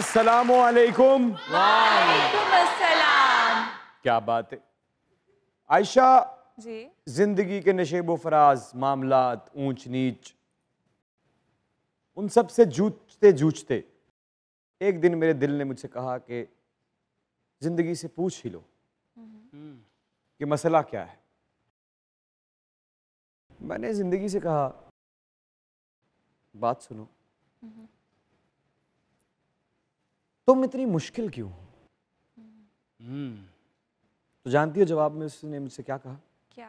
अस्सलामु अलैकुम। वालेकुम अस्सलाम। क्या बात है आयशा जी। जिंदगी के नशेबो फराज मामलात ऊंच नीच उन सब से जूझते जूझते एक दिन मेरे दिल ने मुझसे कहा कि जिंदगी से पूछ ही लो कि मसला क्या है। मैंने जिंदगी से कहा बात सुनो, तुम इतनी मुश्किल क्यों हो? तो जानती हो जवाब में उसने मुझसे क्या कहा? क्या?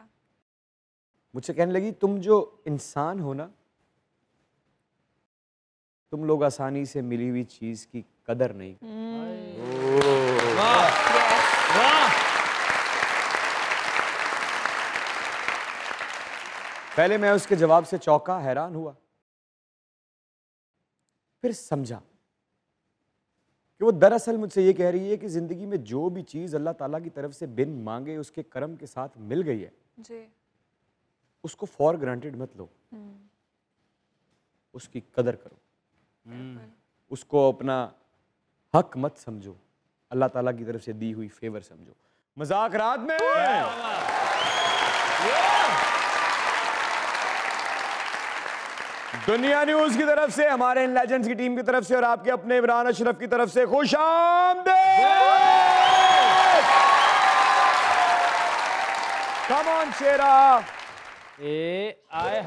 मुझसे कहने लगी तुम जो इंसान हो ना, तुम लोग आसानी से मिली हुई चीज की कदर नहीं करते। पहले मैं उसके जवाब से चौंका, हैरान हुआ, फिर समझा कि वो दरअसल मुझसे ये कह रही है कि जिंदगी में जो भी चीज अल्लाह ताला की तरफ से बिन मांगे उसके करम के साथ मिल गई है जी। उसको फॉर ग्रांटेड मत लो, उसकी कदर करो, उसको अपना हक मत समझो, अल्लाह ताला की तरफ से दी हुई फेवर समझो। मजाक रात में। दुनिया न्यूज की तरफ से, हमारे इन लेजेंड्स की टीम की तरफ से और आपके अपने इमरान अशरफ की तरफ से खुशामदीद। कम ऑन शेरा। आए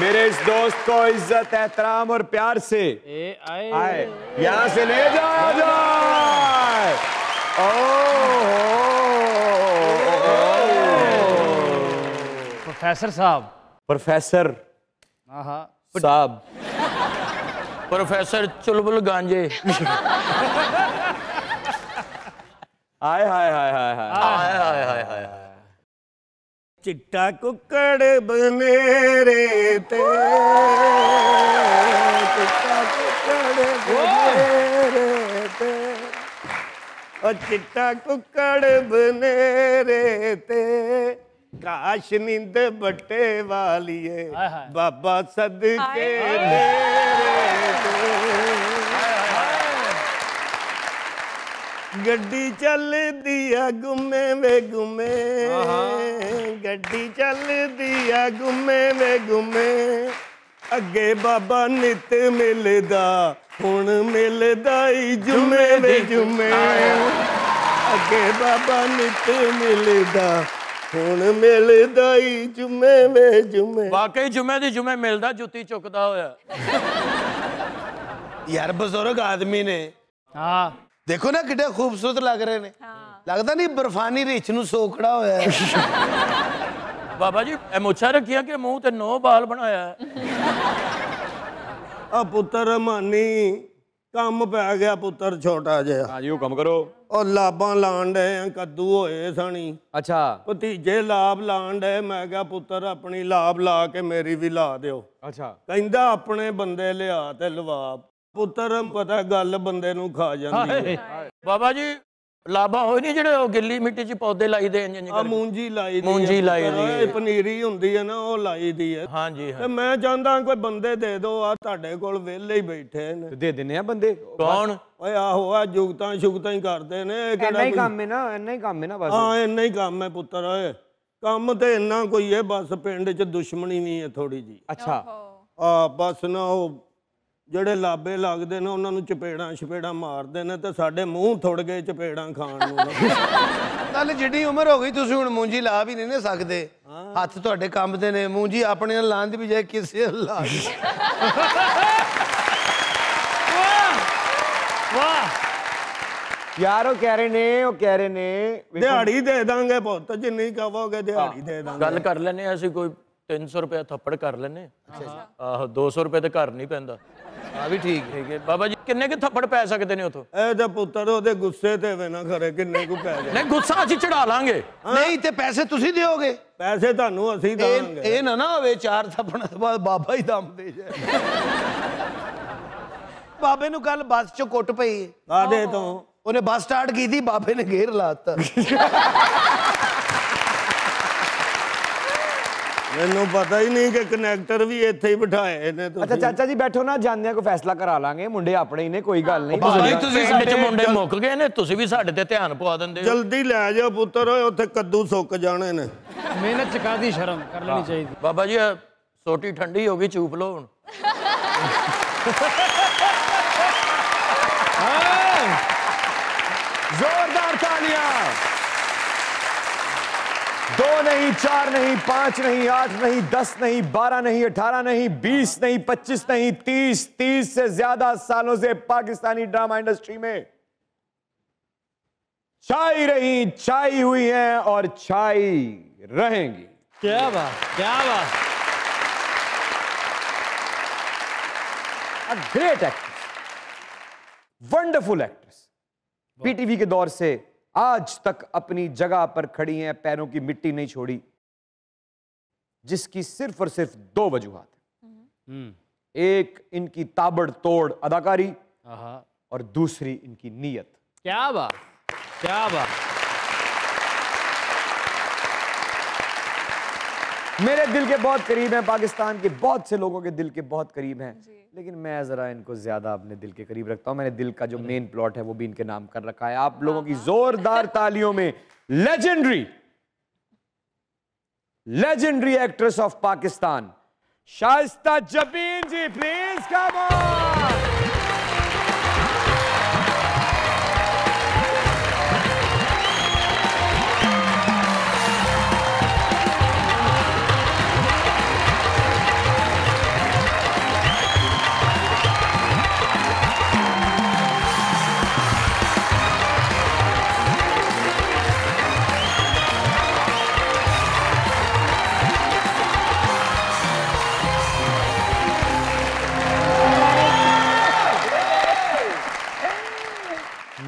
मेरे इस दोस्त को इज्जत एहतराम और प्यार से आए यहां से ले जाया जाए। प्रोफेसर साहब। प्रोफेसर साहब। प्रोफेसर चुलबुल गांजे। हाय हाय हाय हाय हाय हाय हाय हाय हाय। चिट्टा कुक्कड़ बनेरे ते, चिट्टा कुक्कड़ बनेरे ते, ओ चिट्टा कुक्कड़ बनेरे ते, काश नींद बट्टे वालिए बाबा सदके तेरे ते। गड्डी चल दिया गुमे वे गुमे, गड्डी चल दिया गुमे वे गुमे, अगे बाबा नित मिलदा हुण मिलदा ही जुमे वे जुमे, अगे बाबा नित मिलदा हुण मिलदा ही जुमे वे जुमे। वाकई जुमे दी जुमे मिलदा जुत्ती चुकदा होया। यार बुजुर्ग आदमी ने देखो ना कितने खूबसूरत लग रहे ने। लगता नहीं बर्फानी रिच नूं सोकड़ा होया है। बाबा जी मुछा रखिया के मुंह ते 9 बाल बनाया है। आ पुत्र मानी काम पै गया, पुत्र छोटा जिहा। हाँ जी हुक्म करो। और लाभां लाण डे कद्दू होए सनी। अच्छा भतीजे लाभ लाण डे, मैं क्या पुत्र अपनी लाभ ला के मेरी भी ला दियो। अच्छा कहंदा अपने बंदे लिया ते लवा। पुत्र पता गल बंदे नूं खा जांदी है। बाबा जी लाभा होई नहीं जेड़े गिल्ली मिट्टी च पौधे लाई दे आ मूंजी लाई दी, मूंजी लाई दी पनीरी हुंदी है ना ओ लाई दी है। हां जी ते मैं चाहंदा कोई बंदे दे दो, आ तुहाडे कोल वेले ही बैठे ने। दे देने हैं बंदे। कौन? ओए आहो आ जुगतां शुगतां ही करदे ने। इन्ना ही काम है ना, इन्ना ही काम है ना बस। हां इन्ना ही काम है पुत्र। ओए काम ते इन्ना कोई है, बस पिंड च दुश्मनी नहीं है थोड़ी जी। अच्छा आ बस ना ओ ਜਿਹੜੇ ਲਾਬੇ ਲੱਗਦੇ ਨੇ ਉਹਨਾਂ ਨੂੰ ਚਪੇੜਾਂ ਛਪੇੜਾਂ ਮਾਰਦੇ ਨੇ ਤੇ ਸਾਡੇ ਮੂੰਹ ਥੁੜ ਗਏ ਚਪੇੜਾਂ ਖਾਣ ਨੂੰ। ਨਾਲ ਜਿੱਡੀ ਉਮਰ ਹੋ ਗਈ ਤੁਸੀਂ ਹੁਣ ਮੂੰਜੀ ਲਾ ਵੀ ਨਹੀਂ ਸਕਦੇ, ਹੱਥ ਤੁਹਾਡੇ ਕੰਬਦੇ ਨੇ। ਮੂੰਜੀ ਆਪਣੇ ਨਾਲ ਲਾਉਣ ਦੀ ਬਜਾਏ ਕਿਸੇ ਨਾਲ ਲਾ ਦੀ। यार वो कह रहे ने ਦਿਹਾੜੀ ਦੇ ਦਾਂਗੇ ਪੁੱਤ, ਜਿੰਨੀ ਕਹੋਗੇ ਦਿਹਾੜੀ ਦੇ ਦਾਂਗੇ। ਗੱਲ ਕਰ ਲੈਨੇ ਅਸੀਂ ਕੋਈ 300 रुपया थप्पड़ कर लेने। आहो 200 रुपए तो घर नहीं पैंदा। ਆ ਵੀ ਠੀਕ है बाबा जी। किन्ने के थप्पड़ पै सकते ने उथों? ਇਹ ਤੇ ਪੁੱਤਰ ਉਹਦੇ ਗੁੱਸੇ ਤੇ ਵੇ ਨਾ ਖਰੇ ਕਿੰਨੇ ਕੁ ਪੈ ਗਏ। नहीं गुस्सा ਅਸੀਂ ਚੜਾ ਲਾਂਗੇ। ਨਹੀਂ ਤੇ ਪੈਸੇ ਤੁਸੀਂ ਦਿਓਗੇ? ਪੈਸੇ ਤੁਹਾਨੂੰ ਅਸੀਂ ਦਾਂਗੇ। ਇਹ ਨਾ ਨਾ ਹੋਵੇ 4 ਥੱਪੜਾਂ ਤੋਂ ਬਾਅਦ ਬਾਬਾ ਹੀ ਦਮ ਦੇ ਜਾਏ। ਬਾਬੇ ਨੂੰ ਕੱਲ ਬੱਸ ਚੋਂ ਕੁੱਟ ਪਈ। ਕਾਦੇ ਤੋਂ? ਉਹਨੇ ਬੱਸ ਸਟਾਰਟ ਕੀਤੀ, ਬਾਬੇ ਨੇ ਗੇਰ ਲਾਤਾ। ਮੈਨੂੰ ਪਤਾ ਹੀ ਨਹੀਂ ਕਿ ਕਨੈਕਟਰ ਵੀ ਇੱਥੇ ਹੀ ਬਿਠਾਏ ਨੇ अच्छा चाचा जी बैठो ना, जानने को फैसला करा लांगे, मुंडे अपने ही ने, कोई गल नहीं। ਭਾਈ ਤੁਸੀਂ ਸਾਡੇ ਮੁੰਡੇ ਮੁੱਕ ਗਏ ਨੇ, ਤੁਸੀਂ ਵੀ ਸਾਡੇ ਤੇ ਧਿਆਨ ਪਵਾ ਦਿੰਦੇ ਹੋ। ਜਲਦੀ ਲੈ ਜਾਓ ਪੁੱਤਰ, ਓਏ ਉੱਥੇ ਕੱਦੂ ਸੁੱਕ ਜਾਣੇ ਨੇ। ਮਿਹਨਤ ਚਕਾ ਦੀ ਸ਼ਰਮ ਕਰ ਲੈਣੀ ਚਾਹੀਦੀ। ਬਾਬਾ ਜੀ ਸੋਟੀ ਠੰਡੀ ਹੋ ਗਈ, ਚੂਪ ਲਓ ਹੁਣ। जोरदार तालियां। 2 नहीं, 4 नहीं, 5 नहीं, 8 नहीं, 10 नहीं, 12 नहीं, 18 नहीं, 20 नहीं, 25 नहीं, 30 से ज्यादा सालों से पाकिस्तानी ड्रामा इंडस्ट्री में छाई रही, छाई हुई हैं और छाई रहेंगी। क्या बात, क्या बात। A great actress, wonderful actress, PTV के दौर से आज तक अपनी जगह पर खड़ी हैं, पैरों की मिट्टी नहीं छोड़ी, जिसकी सिर्फ और सिर्फ 2 वजूहात हैं। एक इनकी ताबड़तोड़ अदाकारी और दूसरी इनकी नीयत। क्या बात, क्या बात। मेरे दिल के बहुत करीब हैं, पाकिस्तान के बहुत से लोगों के दिल के बहुत करीब हैं, लेकिन मैं जरा इनको ज्यादा अपने दिल के करीब रखता हूं। मैंने दिल का जो मेन प्लॉट है वो भी इनके नाम कर रखा है। आप लोगों की जोरदार तालियों में legendary actress of Pakistan Shaista Jabeen ji, please come on.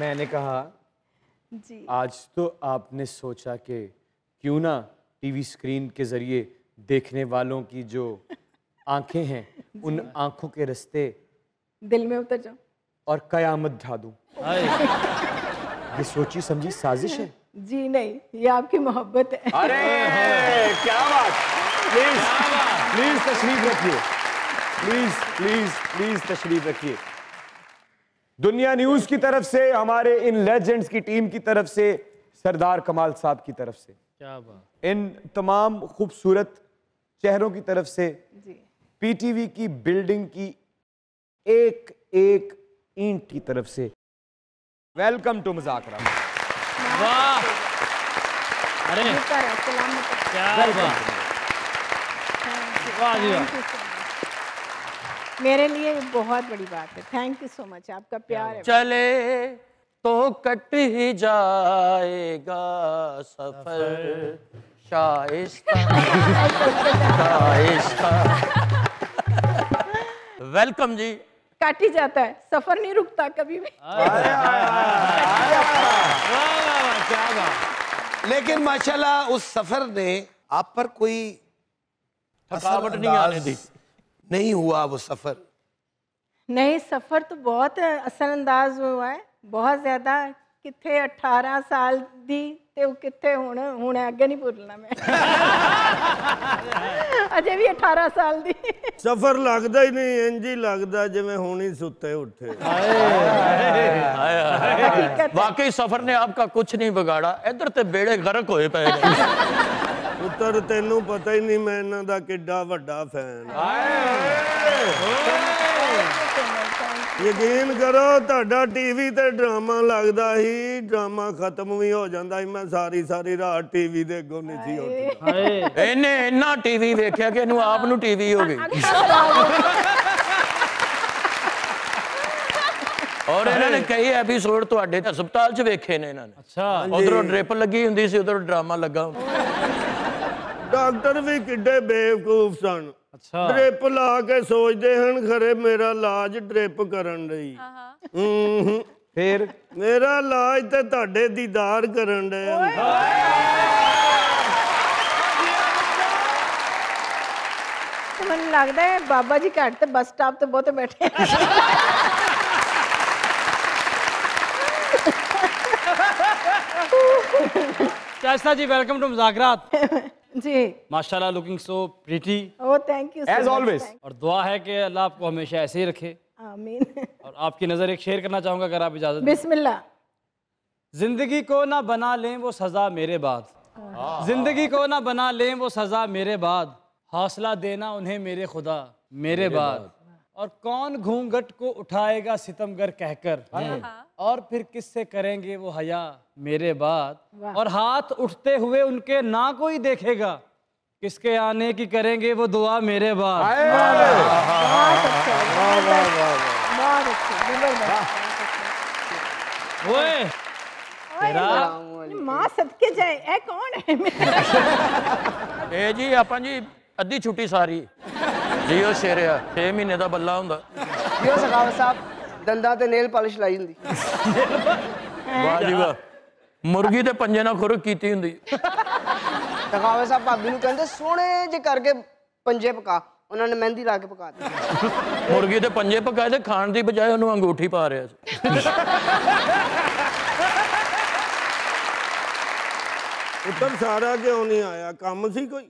मैंने कहा जी, आज तो आपने सोचा कि क्यों ना टीवी स्क्रीन के जरिए देखने वालों की जो आंखें हैं उन आंखों के रास्ते दिल में उतर जाओ और कयामत ढा दूं। ये सोची समझी साजिश है। जी नहीं, ये आपकी मोहब्बत है। अरे क्या बात। प्लीज तशरीफ रखिए, प्लीज तशरीफ रखिए। दुनिया न्यूज की तरफ से, हमारे इन लेजेंड्स की टीम की तरफ से, सरदार कमाल साहब की तरफ से, क्या बात। इन तमाम खूबसूरत चेहरों की तरफ से, जी, पीटीवी की बिल्डिंग की एक एक ईंट की तरफ से वेलकम टू मुज़ाकरा। वाह, अरे सलाम। क्या बात, वाह जी वाह। मेरे लिए बहुत बड़ी बात है। थैंक यू सो मच, आपका प्यार है। चले तो कट ही जाएगा सफर शाइस्ता शाइस्ता। वेलकम जी। काट ही जाता है, सफर नहीं रुकता कभी भी। क्या बात। लेकिन माशाल्लाह उस सफर ने आप पर कोई थकावट नहीं आने दी। नहीं हुआ वो सफर? नहीं, सफर तो बहुत असरअंदाज हुआ है, बहुत ज्यादा। किथे 18 साल दी ते वो किथे हुण अगे नहीं भूलना मैं। अजे भी 18 साल दी। सफर लगता ही नहीं, इंज ही लगता जिवें हुण ही सुते उठे। वाकई सफर ने आपका कुछ नहीं बिगाड़ा, इधर ते बेड़े गर्क होए पे ने। पुत्र तेनू पता ही नहीं मैं इन्हां दा किड्डा वड्डा फैन। यकीन करो तुहाडा टीवी ते ड्रामा लगदा ही, ड्रामा खत्म भी हो जांदा ही, मैं सारी सारी रात टीवी दे अगों नहीं सी उठदा। इन्हें इन्ना टीवी वेख्या कि इन्हू आप नू टीवी हो गई। और इन्होंने कई एपीसोड तुहाडे हस्पताल च वेखे ने इन्होंने। अच्छा, उधरों ड्रिप लगी हुंदी सी, उधरों ड्रामा लगा। डॉक्टर भी किड्डे बेवकूफ सन। अच्छा, ड्रिप ला के सोचते हैं खरे मेरा इलाज ड्रिप करन रही। फिर मेरा इलाज ते तुहाडे दीदार करन दे। तो मैंने लगता है बाबा जी घाट ते बस स्टॉप ते बहुत बैठे हैं। Shaista ji welcome to Muzakraat. जी। माशाल्लाह looking so pretty. Oh thank you As always. और दुआ है कि अल्लाह आपको हमेशा ऐसे ही रखे। आमीन। और आपकी नज़र एक शेर करना चाहूँगा अगर आप इजाज़त दें। बिस्मिल्लाह। जिंदगी को ना बना लें वो सज़ा मेरे बाद, जिंदगी को ना बना लें वो सज़ा मेरे बाद, हौसला देना उन्हें मेरे खुदा मेरे बाद। और कौन घूंघट को उठाएगा सितमगर कहकर, और फिर किससे करेंगे वो हया मेरे बाद। और हाथ उठते हुए उनके ना कोई देखेगा, किसके आने की करेंगे वो दुआ मेरे बाद। बहुत अच्छे, बहुत अच्छे। ओए माँ सदके जाए, ए कौन है? ਇਹ ਜੀ ਆਪਾਂ ਜੀ ਅੱਧੀ ਛੁੱਟੀ ਸਾਰੀ ਜੀ ਉਹ ਸ਼ੇਰ ਆ 6 ਮਹੀਨੇ ਦਾ ਬੱਲਾ ਹੁੰਦਾ। यो सखावत साहब दंदा ते नेल पालिश लाई हुंदी। ਵਾਹ ਜੀ ਵਾਹ, ਮੁਰਗੀ ਦੇ ਪੰਜੇ ਨਾਲ ਖੁਰਕ ਕੀਤੀ ਹੁੰਦੀ। सखावत साहब भाभी ਨੂੰ ਕਹਿੰਦੇ ਸੋਹਣੇ ਜੇ ਕਰਕੇ ਪੰਜੇ ਪਕਾ, ਉਹਨਾਂ ਨੇ ਮਹਿੰਦੀ ਲਾ ਕੇ ਪਕਾ ਦਿੱਤੀ। ਮੁਰਗੀ ਦੇ ਪੰਜੇ ਪਕਾਏ ਤੇ ਖਾਣ ਦੀ ਬਜਾਏ ਉਹਨੂੰ ਅੰਗੂਠੀ ਪਾ ਰਿਹਾ ਸੀ। ਪੁੱਤਰ ਸਾਰਾ ਕਿਉਂ ਨਹੀਂ ਆਇਆ, ਕੰਮ ਸੀ ਕੋਈ?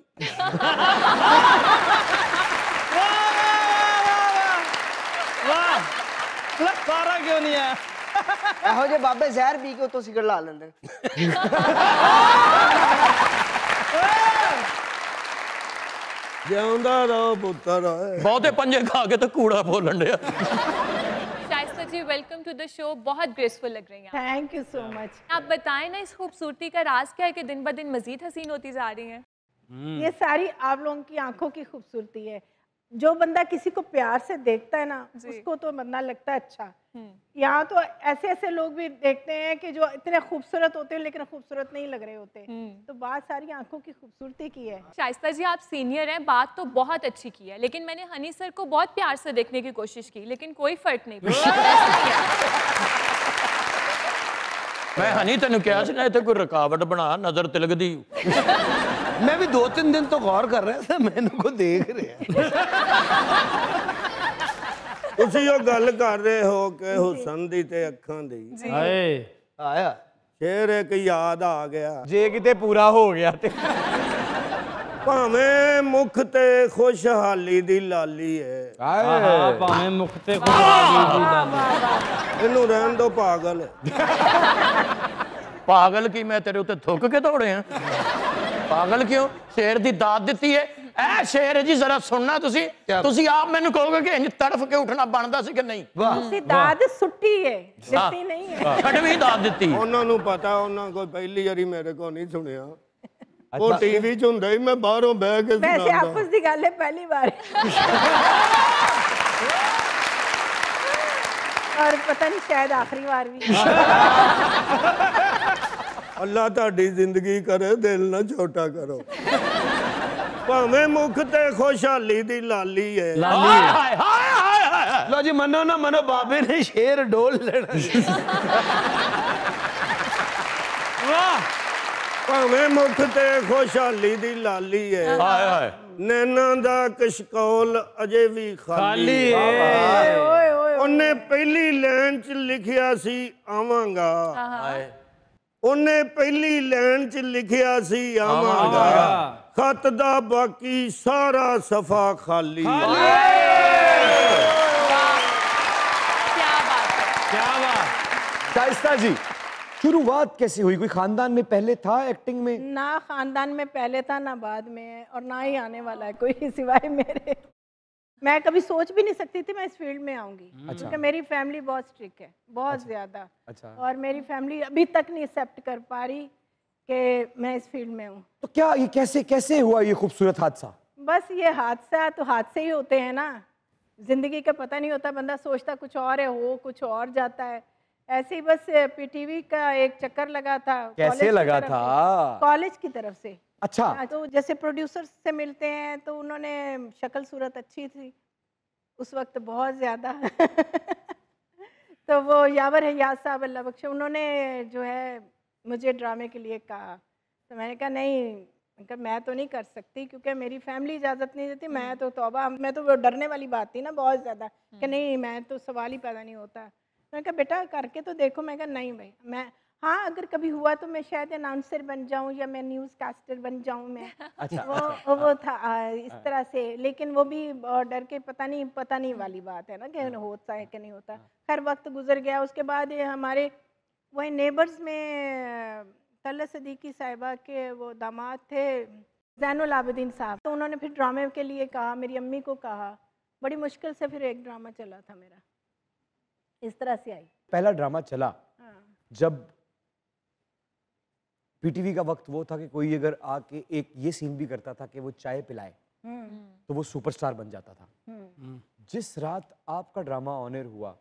सारा क्यों नहीं है? ਇਹੋ ਜਿਹੇ ਬਾਬੇ ਜ਼ਹਿਰ ਪੀ ਕੇ ਉਤੋਂ ਸਿਗਰਟ ਲਾ ਲੈਂਦੇ ਨੇ। ਜਿਉਂਦਾ ਰਹੋ ਪੁੱਤਰ। ਬਹੁਤੇ ਪੰਜੇ ਖਾ ਕੇ ਤਾਂ ਕੂੜਾ ਬੋਲਣ ਡਿਆ। Shaista ji welcome to the show, बहुत ग्रेसफुल लग रही हैं आप। Thank you so much. आप बताएं ना इस खूबसूरती का राज क्या है कि दिन ब दिन मजीद हसीन होती जा रही हैं? ये सारी आप लोगों की आंखों की खूबसूरती है। जो बंदा किसी को प्यार से देखता है ना, उसको तो बंदा लगता है अच्छा। यहाँ तो ऐसे ऐसे लोग भी देखते हैं कि जो इतने खूबसूरत होते हैं लेकिन खूबसूरत नहीं लग रहे होते। तो बात सारी आंखों की खूबसूरती की है। शाइस्ता जी आप सीनियर हैं, बात तो बहुत अच्छी की है, लेकिन मैंने हनी सर को बहुत प्यार से देखने की कोशिश की लेकिन कोई फर्क नहीं पड़ा। ਮੈਂ ਹਨੀ ਤੈਨੂੰ ਕਿਹਾ ਸੀ ਨਾ ਇੱਥੇ ਕੋਈ ਰੁਕਾਵਟ ਬਣਾ, ਨਜ਼ਰ ਤਿਲਕਦੀ। मैं भी 2-3 दिन तो गौर कर रहा था, मैं इनको देख रहा। ਤੁਸੀਂ ਉਹ ਗੱਲ ਕਰ ਰਹੇ ਹੋ ਕਿ ਹੁਸਨ ਦੀ ਤੇ ਅੱਖਾਂ ਦੀ। हाय आया ਸ਼ੇਰ ਇੱਕ ਯਾਦ ਆ ਗਿਆ। ਜੇ ਕਿਤੇ ਪੂਰਾ ਹੋ ਗਿਆ ਤੇ ਭਾਵੇਂ ਮੁਖ ਤੇ ਖੁਸ਼ਹਾਲੀ ਦੀ ਲਾਲੀ ਹੈ, हाँ, भावें मुखते खुदा दी लाली। ਇਹਨੂੰ ਰਹਿਣ ਦੋ ਪਾਗਲ। ਪਾਗਲ ਕੀ, ਮੈਂ ਤੇਰੇ ਉੱਤੇ ਥੁੱਕ ਕੇ ਦੌੜੇ ਆ? ਪਾਗਲ ਕਿਉਂ? ਸ਼ੇਰ ਦੀ ਦਾਤ ਦਿੱਤੀ ਹੈ। ਇਹ ਸ਼ੇਰ ਹੈ ਜੀ, ਜ਼ਰਾ ਸੁਣਨਾ ਤੁਸੀਂ। ਤੁਸੀਂ ਆਪ ਮੈਨੂੰ ਕਹੋਗੇ ਕਿ ਇੰਜ ਤੜਫ ਕੇ ਉੱਠਣਾ ਬਣਦਾ ਸੀ ਕਿ ਨਹੀਂ? उसकी दाद सुट्टी है, लिपटी नहीं है। ਛੜਵੀਂ ਦਾਤ ਦਿੱਤੀ। ਉਹਨਾਂ ਨੂੰ ਪਤਾ, ਉਹਨਾਂ ਕੋਈ ਪਹਿਲੀ ਵਾਰੀ ਮੇਰੇ ਕੋਲ ਨਹੀਂ ਸੁਣਿਆ। ਉਹ ਟੀਵੀ 'ਚ ਹੁੰਦਾ ਹੀ, ਮੈਂ ਬਾਹਰੋਂ ਬਹਿ ਕੇ वैसे ਸੁਣਾਉਂਦਾ। आपस की गल है पहली बार। और पता नहीं शायद आखिरी बार भी। ਅੱਲਾ ਤੁਹਾਡੀ ਜ਼ਿੰਦਗੀ ਕਰੇ, ਦਿਲ ਨਾ ਛੋਟਾ ਕਰੋ। ਭਾਵੇਂ ਮੁਖ ਤੇ ਖੁਸ਼ਹਾਲੀ ਦੀ ਲਾਲੀ ਹੈ, ਹਾਏ ਹਾਏ ਹਾਏ ਹਾਏ ਹਾਏ। लो जी, मनो ना मनो, बाबे ने शेर डोल लेना। ਭਾਵੇਂ ਮੁਖ ਤੇ ਖੁਸ਼ਹਾਲੀ ਦੀ ਲਾਲੀ ਹੈ, ਹਾਏ ਹਾਏ। ਨੈਣਾ ਦਾ ਕਸ਼ਕੌਲ ਅਜੇ ਵੀ ਖਾਲੀ खाली ਹੈ। है। ओए ओए ਉਹਨੇ ਪਹਿਲੀ ਲਾਈਨ 'ਚ ਲਿਖਿਆ ਸੀ ਆਵਾਂਗਾ। ਹਾਏ। ਉਹਨੇ ਪਹਿਲੀ ਲਾਈਨ 'ਚ ਲਿਖਿਆ ਸੀ ਆਵਾਂਗਾ। ਖਤ ਦਾ ਬਾਕੀ ਸਾਰਾ ਸਫਾ ਖਾਲੀ ਹੈ। क्या बात है। क्या बात। शाइस्ता जी, शुरुआत कैसी हुई? कोई खानदान में पहले था एक्टिंग में? ना खानदान में पहले था ना बाद में है, और ना ही आने वाला है कोई सिवाय मेरे। मैं कभी सोच भी नहीं सकती थी मैं इस फील्ड में आऊंगी, क्योंकि मेरी फैमिली बहुत स्ट्रिक्ट है, बहुत ज्यादा। अच्छा। और मेरी फैमिली अभी तक नहीं एक्सेप्ट कर पा रही कि मैं इस फील्ड में हूँ। तो क्या ये कैसे कैसे हुआ ये खूबसूरत हादसा? बस ये हादसा तो हादसे ही होते हैं ना, जिंदगी का पता नहीं होता, बंदा सोचता कुछ और है, हो कुछ और जाता है। ऐसे ही बस पीटीवी का एक चक्कर लगा था। कैसे लगा था? कॉलेज की तरफ से। अच्छा। तो जैसे प्रोड्यूसर से मिलते हैं तो उन्होंने शक्ल सूरत अच्छी थी उस वक्त बहुत ज़्यादा। तो वो यावर हयात साहब अल्लाह बख्शे, उन्होंने जो है मुझे ड्रामे के लिए कहा। तो मैंने कहा नहीं, मैं तो नहीं कर सकती क्योंकि मेरी फैमिली इजाज़त नहीं देती। मैं तो तौबा, मैं तो वो डरने वाली बात थी ना बहुत ज़्यादा कि नहीं, मैं तो सवाल ही पैदा नहीं होता। मैंने कहा बेटा करके तो देखो। मैं कहा नहीं भाई, मैं हाँ, अगर कभी हुआ तो मैं शायद अनाउंसर बन जाऊं या मैं न्यूज़ कास्टर बन जाऊं मैं। अच्छा, वो था इस तरह से, लेकिन वो भी डर के पता नहीं वाली बात है ना कि होता है कि नहीं होता। खैर वक्त गुजर गया। उसके बाद ये हमारे वही नेबर्स में तल्ला सदीकी साहिबा के वो दामाद थे ज़ैनुल आबिदीन साहब, तो उन्होंने फिर ड्रामे के लिए कहा, मेरी अम्मी को कहा। बड़ी मुश्किल से फिर एक ड्रामा चला था मेरा, इस तरह से आई। पहला ड्रामा चला हाँ। जब पीटीवी का वक्त वो था कि कोई अगर आके एक ये सीन भी करता था कि वो चाय पिलाए तो वो सुपरस्टार बन जाता था। जिस रात आपका ड्रामा ऑन एयर हुआ,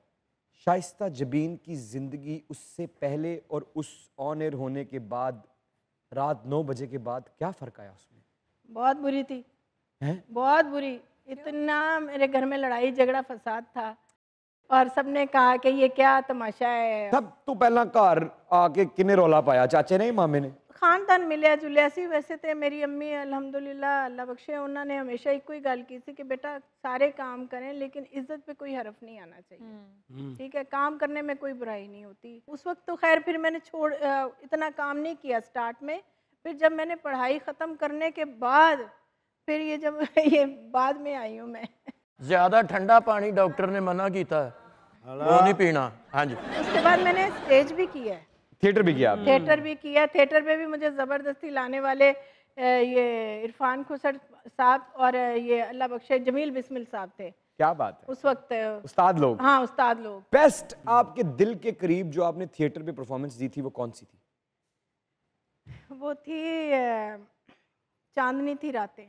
शाइस्ता जबीन की जिंदगी उससे पहले और उस ऑन एयर होने के बाद रात 9 बजे के बाद क्या फर्क आया उसमें? बहुत बुरी थी। हैं? बहुत बुरी। इतना मेरे घर में लड़ाई झगड़ा फसाद था और सबने कहा कि ये क्या तमाशा है। सब तो पहला घर आके किने रौला पाया, चाचे ने मामे ने? खानदान मिलिया जुलिया सी। वैसे तो मेरी अम्मी अल्हम्दुलिल्लाह अल्लाह बख्शे, उन्होंने हमेशा एक ही गल की थी कि बेटा सारे काम करें लेकिन इज्जत पे कोई हरफ नहीं आना चाहिए। ठीक है, काम करने में कोई बुराई नहीं होती। उस वक्त तो खैर फिर मैंने इतना काम नहीं किया स्टार्ट में। फिर जब मैंने पढ़ाई ख़त्म करने के बाद फिर ये जब ये बाद में आई हूँ मैं। ज्यादा ठंडा पानी डॉक्टर ने मना किया है, वो नहीं पीना। हाँ जी। उसके बाद मैंने स्टेज भी किया है, थिएटर भी किया आपने? थिएटर भी किया। थिएटर में भी मुझे ज़बरदस्ती लाने वाले ये इरफान खुसर साहब और ये अल्लाह बख्शे जमील बिस्मिल साहब थे। क्या बात है, उस वक्त उस्ताद लोग। हाँ, उस्ताद लोग। बेस्ट आपके दिल के करीब जो आपने थिएटर पे परफॉर्मेंस दी थी वो कौन सी थी? वो थी चांदनी थी रातें।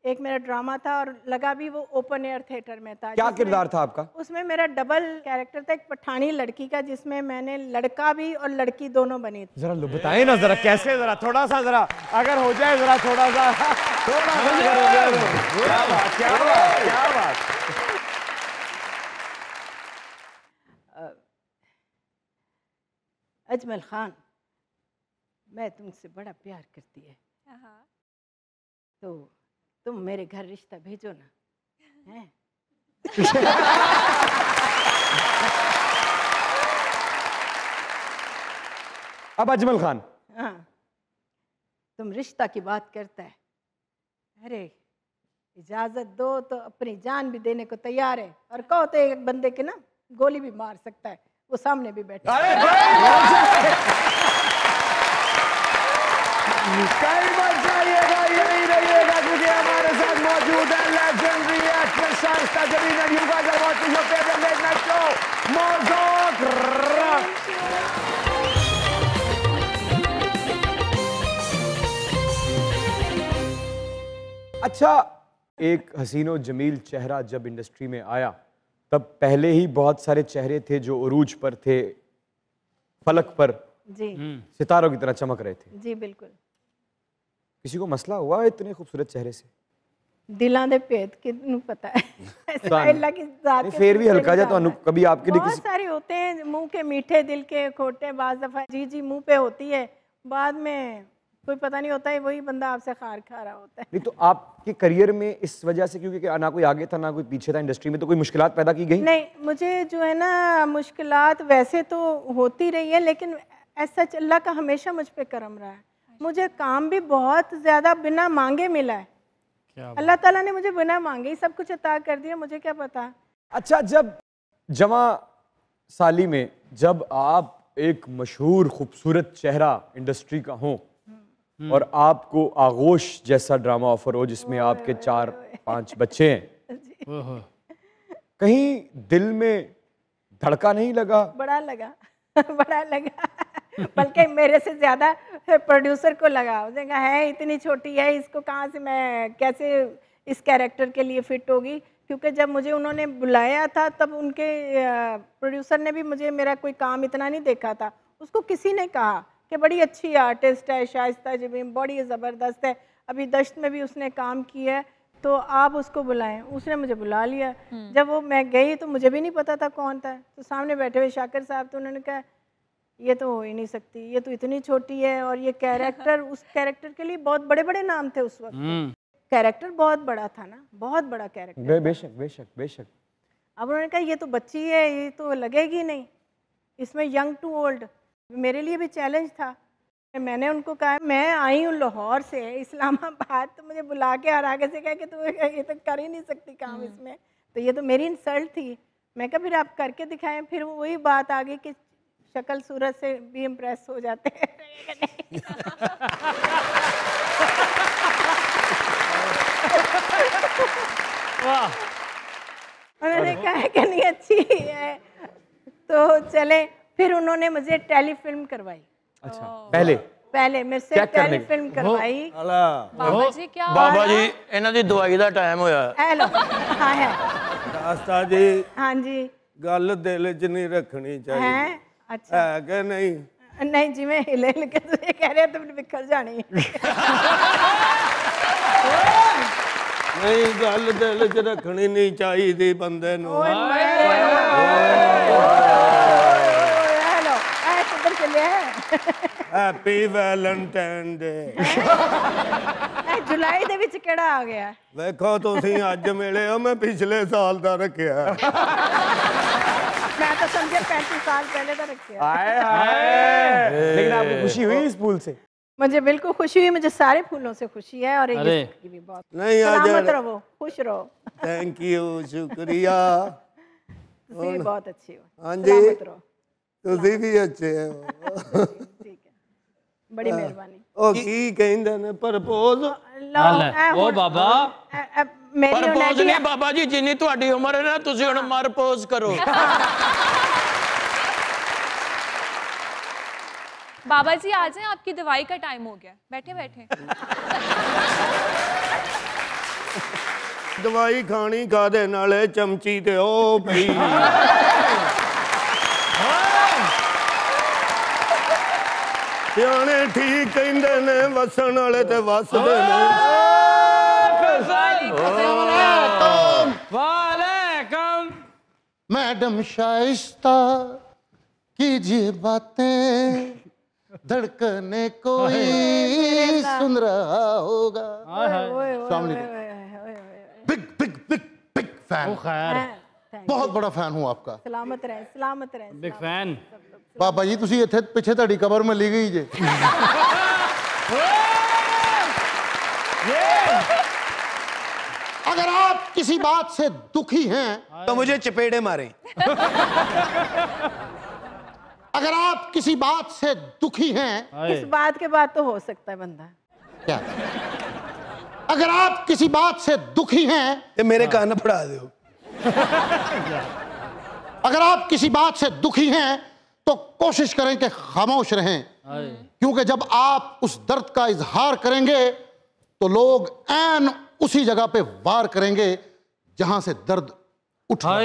एक मेरा ड्रामा था और लगा भी वो ओपन एयर थिएटर में था। क्या किरदार था आपका? उसमें मेरा डबल कैरेक्टर था, एक पठानी लड़की का, जिसमें मैंने लड़का भी और लड़की दोनों बनी थी। जरा बताए ना, जरा कैसे, जरा थोड़ा सा, जरा अगर हो जाए, जरा थोड़ा सा क्या बात, क्या बात, क्या बात। अजमल खान, मैं तुमसे बड़ा प्यार करती है, तो तुम मेरे घर रिश्ता भेजो ना। हैं? अब अजमल खान, हाँ, तुम रिश्ता की बात करता है, अरे इजाजत दो तो अपनी जान भी देने को तैयार है, और कहो तो एक बंदे के ना गोली भी मार सकता है, वो सामने भी बैठा है। कई बार जाइएगा, यही रहिएगा, क्योंकि हमारे साथ मौजूद है legendary actress Shaista Jabeen. And you guys are watching your favourite late night show मौजूद। अच्छा, एक हसीनो जमील चेहरा जब इंडस्ट्री में आया तब पहले ही बहुत सारे चेहरे थे जो उरूज पर थे, फलक पर जी सितारों की तरह चमक रहे थे। जी बिल्कुल। किसी को मसला हुआ इतने खूबसूरत चेहरे से? दिलों दे भेद किन्नू पता है। अल्लाह की जात नहीं, के फिर भी भरोसे हल्का नहीं जा तो जाना है। कभी आपके लिए बहुत किसी सारे होते हैं मुंह के मीठे दिल के खोटे, बाज दफा जी जी मुंह पे होती है, बाद में कोई पता नहीं होता है, वही बंदा आपसे खार खा रहा होता है। नहीं तो आपके करियर में इस वजह से, क्योंकि ना कोई आगे था ना कोई पीछे था इंडस्ट्री में, तो कोई मुश्किलात पैदा की गई? नहीं, मुझे जो है ना मुश्किलात वैसे तो होती रही है, लेकिन ऐसा अल्लाह का हमेशा मुझ पे करम रहा है। मुझे काम भी बहुत ज़्यादा बिना मांगे मिला है। अल्लाह ताला ने मुझे बिना मांगे ही सब कुछ अता कर दिया, मुझे क्या पता। अच्छा, जब जमा साली में जब आप एक मशहूर खूबसूरत चेहरा इंडस्ट्री का हो और आपको आगोश जैसा ड्रामा ऑफर हो जिसमें आपके 4-5 बच्चे हैं, कहीं दिल में धड़का नहीं लगा? बड़ा लगा बड़ा लगा बल्कि मेरे से ज़्यादा प्रोड्यूसर को लगा। उसने कहा है इतनी छोटी है, इसको कहाँ से, मैं कैसे इस कैरेक्टर के लिए फिट होगी। क्योंकि जब मुझे उन्होंने बुलाया था तब उनके प्रोड्यूसर ने भी मुझे मेरा कोई काम इतना नहीं देखा था। उसको किसी ने कहा कि बड़ी अच्छी आर्टिस्ट है शाइस्ता जबीन, बड़ी ज़बरदस्त है, अभी दश्त में भी उसने काम किया है, तो आप उसको बुलाएं। उसने मुझे बुला लिया। जब वो मैं गई तो मुझे भी नहीं पता था कौन था, तो सामने बैठे हुए शाकिर साहब, तो उन्होंने कहा ये तो हो ही नहीं सकती, ये तो इतनी छोटी है, और ये कैरेक्टर उस कैरेक्टर के लिए बहुत बड़े बड़े नाम थे उस वक्त। कैरेक्टर बहुत बड़ा था ना, बहुत बड़ा कैरेक्टर। बेशक बेशक बेशक। अब उन्होंने कहा ये तो बच्ची है, ये तो लगेगी नहीं, इसमें यंग टू ओल्ड। मेरे लिए भी चैलेंज था। मैंने उनको कहा मैं आई हूँ लाहौर से इस्लामाबाद, तो मुझे बुला के और आगे से कहा कि तुम ये तो कर ही नहीं सकती काम इसमें, तो ये तो मेरी इंसल्ट थी। मैं कहा फिर आप करके दिखाएं। फिर वही बात आ गई कि शक्ल सूरत से भी इम्प्रेस हो जाते हैं। उन्होंने कहा कि नहीं अच्छी है, तो चले। फिर उन्होंने मुझे टेलीफिल्म करवाई। अच्छा, पहले मेरे से टेलीफिल्म करवाई। बाबा जी क्या बाबा जी इन्हां दी दवाई दा टाइम होया। हेलो, हाँ है। दास्ता जी, हाँ जी। गल दिल च नहीं रखनी चाहिए है। अच्छा है कि नहीं? नहीं जी, मैं हिले हिल के तुझे कह रहे तुम बिखर जानी। नहीं, गल दिल च रखनी नहीं चाहिए बंदे नूं। हेलो, किधर चले हैं? Happy Valentine day. जुलाई ਦੇ ਵਿੱਚ ਕਿਹੜਾ ਆ ਗਿਆ? ਵੇਖੋ ਤੁਸੀਂ ਅੱਜ ਮਿਲੇ ਹੋ, ਮੈਂ पिछले साल ਦਾ ਰੱਖਿਆ। मैं तो समझे 35 साल पहले का रखे। लेकिन आपको खुशी हुई इस फूल से? मुझे बिल्कुल खुशी हुई, मुझे सारे फूलों से खुशी है और ये की भी बहुत। नहीं सलामत रहो, खुश रहो। थैंक यू, शुक्रिया। तुसी भी बहुत अच्छे हो। हाँ जी, तुसी भी अच्छे हो। ठीक है, बड़ी मेहरबानी। ओ की कहंदे ने प्रपोज? ओ बाबा प्रपोज नहीं बाबा जी, जिन्नी तुहाडी उम्र है ना तुसी हुण मरपोज करो। बाबा जी आ जाएं, आपकी दवाई का टाइम हो गया। बैठे बैठे। दवाई खानी कादे नाले? चमची ते ओ पई। सियाने ठीक कहंदे ने, वसन वाले ते वसदे ने। वालेकुम। मैडम शाइस्ता कीजिए बातें, धड़कने कोई सुन रहा होगा। Big big big big fan, बहुत बड़ा फैन हूँ आपका। सलामत रहे, सलामत रहे। Big fan. बाबा जी तुसी इत्थे पिछे तुहाडी कबर में ली गई जे। अगर आप किसी बात से दुखी हैं तो मुझे चपेड़े मारें। अगर आप किसी बात से दुखी हैं, इस बात के बाद तो हो सकता है बंदा। क्या? अगर आप किसी बात से दुखी हैं, ये मेरे कान पड़ा दो। अगर आप किसी बात से दुखी हैं तो कोशिश करें कि खामोश रहें, क्योंकि जब आप उस दर्द का इजहार करेंगे तो लोग ऐन उसी जगह पे वार करेंगे जहां से दर्द उठ रहा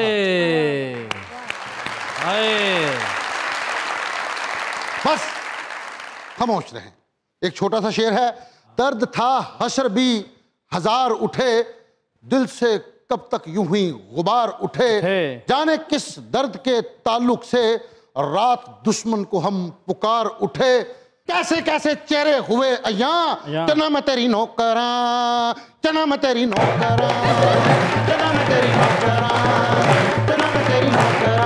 है। बस खामोश रहें। एक छोटा सा शेर है, दर्द था हशर भी हजार उठे, दिल से कब तक यूं ही गुबार उठे, जाने किस दर्द के ताल्लुक से रात दुश्मन को हम पुकार उठे, कैसे कैसे चेहरे हुए अय्यां, चना मैं तेरी नौकरा, चना मैं तेरी नौकरा, चना मैं तेरी नौकरा, चना मैं तेरी नौकरा।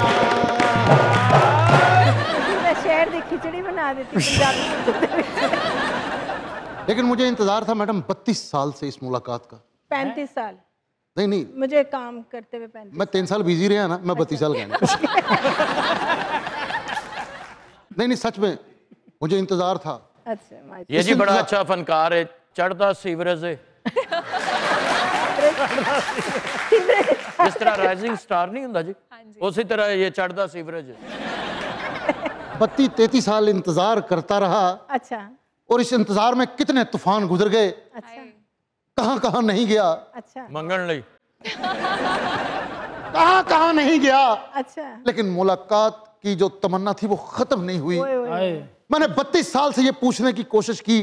शेर दी खिचड़ी बना देती पंजाबी। लेकिन मुझे इंतजार था मैडम 32 साल से इस मुलाकात का। 35 साल? नहीं मुझे काम करते हुए 35। मैं 3 साल बिजी रहा ना, मैं 32 साल का नहीं सच में मुझे इंतजार था। अच्छा, ये जी बड़ा अच्छा फनकार है, चढ़ता सीवरेज है। जिस तरह राइजिंग स्टार नहीं होता जी, उसी तरह ये चढ़ता सीवरेज है। 32-33 साल इंतजार करता रहा। अच्छा। और इस इंतजार में कितने तूफान गुजर गए। अच्छा। कहां कहां नहीं गया। अच्छा। मंगन लई कहां कहां नहीं गया। अच्छा। लेकिन मुलाकात की जो तमन्ना थी वो खत्म नहीं हुई। मैंने 32 साल से ये पूछने की कोशिश की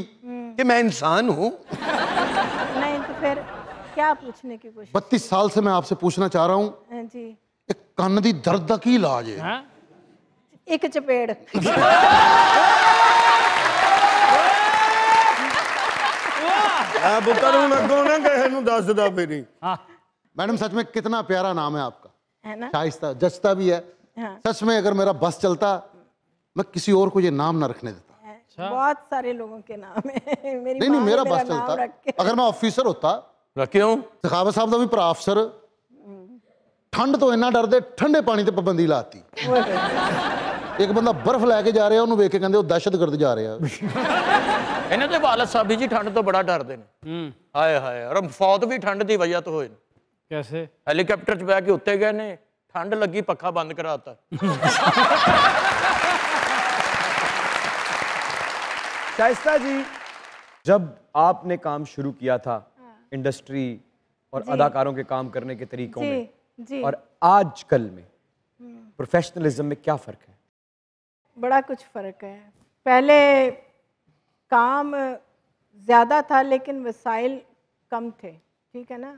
कि मैं इंसान हूं। नहीं तो फिर क्या पूछने की कोशिश? 32 साल से मैं आपसे पूछना चाह रहा हूं जी, एक कान दी दर्द का की इलाज है? एक चपेड़। पुत्र हूं अगों ना कहे नूं दसदा फिरी। मैडम सच में कितना प्यारा नाम है आपका, है ना? शाइस्ता, जचता भी है। हाँ। सच में अगर मेरा बस चलता मैं किसी और को ये नाम ना रखने देता। बहुत सारे लोगों के नाम है। मेरी नहीं माँ ने मेरा मेरा बस नाम चलता। रख के- अगर मैं ऑफिसर होता क्यों सखावत साहब का भी भरा अफसर ठंड तो इन्ना डरदे ठंडे पानी ते पाबंदी लाती। एक बंदा बर्फ लैके जा रहा ਉਹਨੂੰ ਵੇਖ ਕੇ ਕਹਿੰਦੇ ਉਹ ਦਹਿਸ਼ਤਗਰਦ ਜਾ ਰਿਹਾ। ਇਹਨਾਂ ਦੇ ਵਾਲਦ ਸਾਹਿਬ ਜੀ ਠੰਡ ਤੋਂ ਬੜਾ ਡਰਦੇ ਨੇ। ਹਾਏ ਹਾਏ ਔਰ ਫੌਤ ਵੀ ਠੰਡ ਦੀ ਵਜ੍ਹਾ ਤੋਂ ਹੋਏ ਨੇ। कैसे? ਹੈਲੀਕਾਪਟਰ 'ਚ ਬਹਿ ਕੇ ਉੱਤੇ ਗਏ ਨੇ, ਠੰਡ ਲੱਗੀ ਪੱਖਾ ਬੰਦ ਕਰਾਤਾ। शाइस्ता जी, जब आपने काम शुरू किया था इंडस्ट्री और अदाकारों के काम करने के तरीकों में जी और आजकल में प्रोफेशनलिज्म में क्या फ़र्क है? बड़ा कुछ फ़र्क है। पहले काम ज़्यादा था लेकिन वसाइल कम थे, ठीक है ना।